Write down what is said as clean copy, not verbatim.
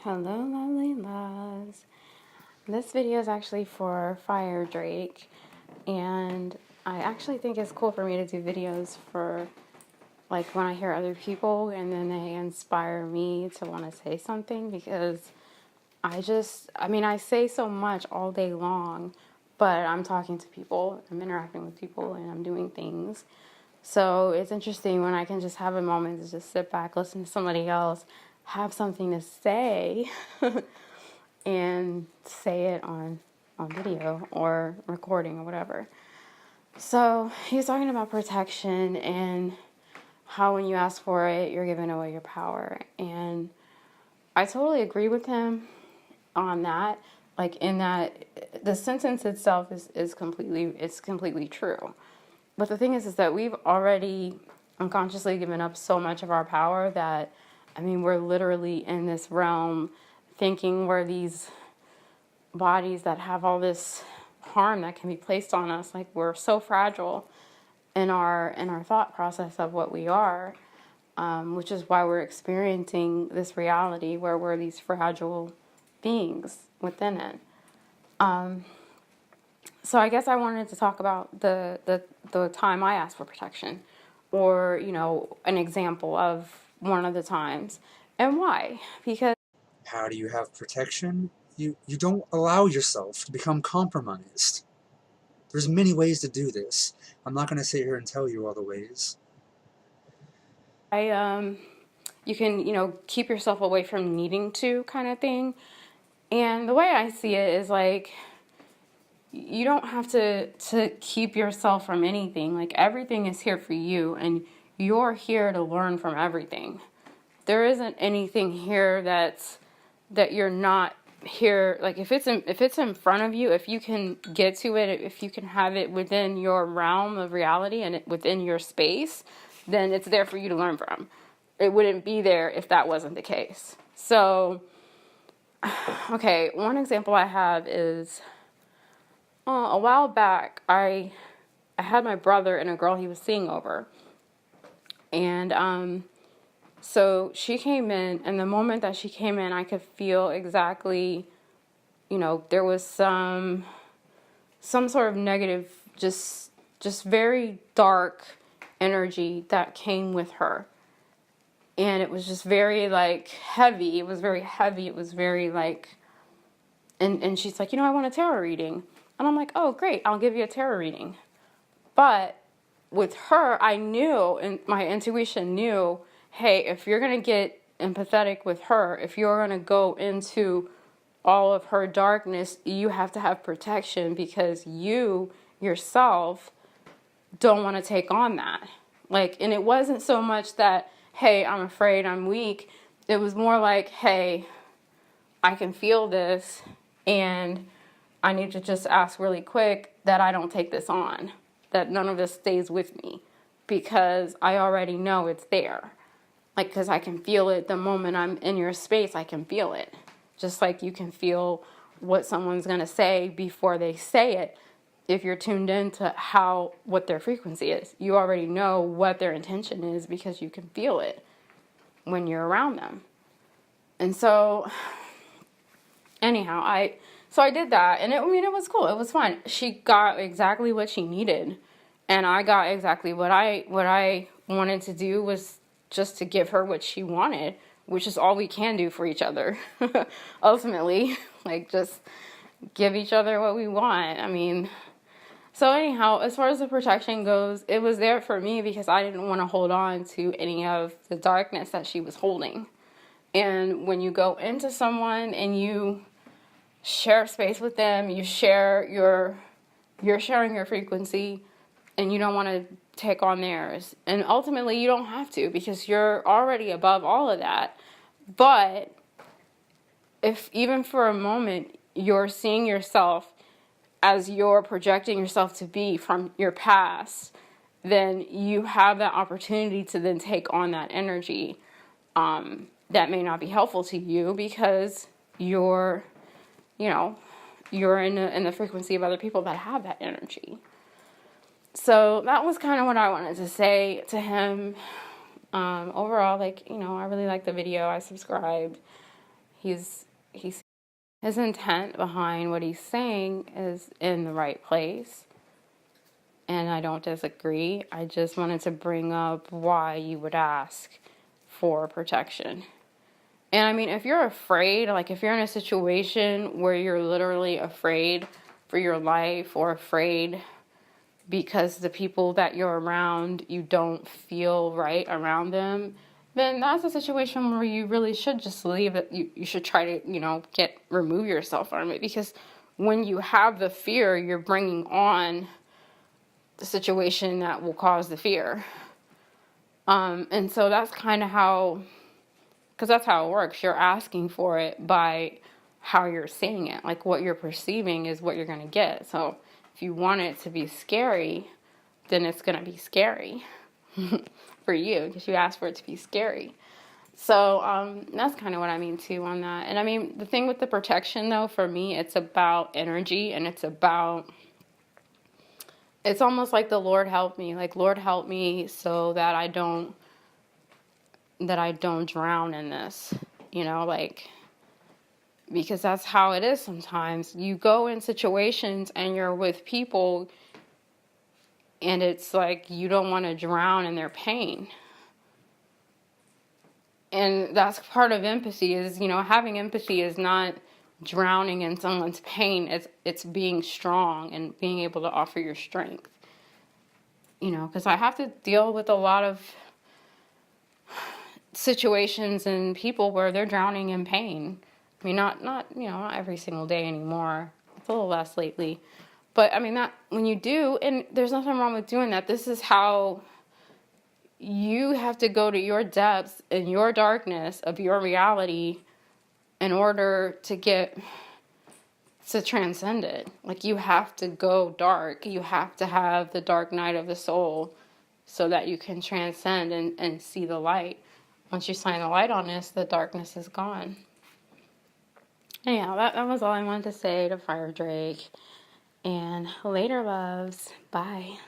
Hello, lovely loves. This video is actually for Firedrake, and I actually think it's cool for me to do videos for like when I hear other people and then they inspire me to want to say something because I say so much all day long, but I'm talking to people, I'm interacting with people, and I'm doing things. So it's interesting when I can just have a moment to just sit back, listen to somebody else, have something to say, and say it on video or recording or whatever. So he was talking about protection and how when you ask for it, you're giving away your power. And I totally agree with him on that. Like in that the sentence itself is completely true. But the thing is that we've already unconsciously given up so much of our power that, we're literally in this realm thinking we're these bodies that have all this harm that can be placed on us. Like we're so fragile in our thought process of what we are, which is why we're experiencing this reality where we're these fragile beings within it. So I guess I wanted to talk about the time I asked for protection, or an example of one of the times, and why. Because How do you have protection? You don't allow yourself to become compromised. There's many ways to do this. I'm not going to sit here and tell you all the ways. you can keep yourself away from needing to kind of thing. And the way I see it is like you don't have to keep yourself from anything. Like everything is here for you, and you're here to learn from everything. There isn't anything here that you're not here. Like if it's in front of you, if you can get to it, if you can have it within your realm of reality and within your space, then it's there for you to learn from. It wouldn't be there if that wasn't the case. So, okay, one example I have is a while back I had my brother and a girl he was seeing over, and so she came in, and the moment that she came in, I could feel exactly, there was some sort of negative, just very dark energy that came with her. And it was just very like heavy. It was very heavy. It was very like, and she's like, I want a tarot reading. And I'm like, oh, great, I'll give you a tarot reading. But with her, I knew, and my intuition knew, hey, if you're going to get empathetic with her, if you're going to go into all of her darkness, you have to have protection because you yourself don't want to take on that. Like, and it wasn't so much that, hey, I'm afraid, I'm weak. It was more like, hey, I can feel this, and I need to just ask really quick that I don't take this on, that none of this stays with me, because I already know it's there. Like, because I can feel it the moment I'm in your space, I can feel it. Just like you can feel what someone's going to say before they say it. If you're tuned into what their frequency is, you already know what their intention is because you can feel it when you're around them. And so, anyhow, I did that, and it was cool. It was fun. She got exactly what she needed, and I got exactly what I wanted to do was just to give her what she wanted, which is all we can do for each other. Ultimately, like just give each other what we want. So anyhow, as far as the protection goes, it was there for me because I didn't want to hold on to any of the darkness that she was holding. And when you go into someone and you share space with them, you're sharing your frequency, and you don't want to take on theirs. And ultimately, you don't have to because you're already above all of that. But if even for a moment you're seeing yourself as you're projecting yourself to be from your past, then you have that opportunity to then take on that energy that may not be helpful to you because you're in the frequency of other people that have that energy. So that was kind of what I wanted to say to him. Overall, I really liked the video. I subscribed. He's his intent behind what he's saying is in the right place. And I don't disagree. I just wanted to bring up why you would ask for protection. And I mean, if you're afraid, like if you're in a situation where you're literally afraid for your life or afraid because the people that you're around, you don't feel right around them, then that's a situation where you really should just leave it. You should try to, remove yourself from it, because when you have the fear, you're bringing on the situation that will cause the fear. And so that's kind of how, because that's how it works. You're asking for it by how you're seeing it. Like what you're perceiving is what you're going to get. So if you want it to be scary, then it's going to be scary for you, because you asked for it to be scary. So that's kind of what I mean too on that. And I mean, the thing with the protection though, for me, it's about energy, and it's almost like the Lord help me. Like, Lord help me so that I don't drown in this, because that's how it is sometimes. You go in situations and you're with people and it's like you don't want to drown in their pain. And that's part of empathy is, having empathy is not drowning in someone's pain. It's being strong and being able to offer your strength. Because I have to deal with a lot of situations and people where they're drowning in pain. I mean, not every single day anymore. It's a little less lately. But I mean, that when you do, and there's nothing wrong with doing that. This is how you have to go to your depths and your darkness of your reality in order to transcend it. Like, you have to go dark. You have to have the dark night of the soul so that you can transcend and see the light. Once you shine the light on this, the darkness is gone. Anyhow, that was all I wanted to say to Firedrake. And later, loves. Bye.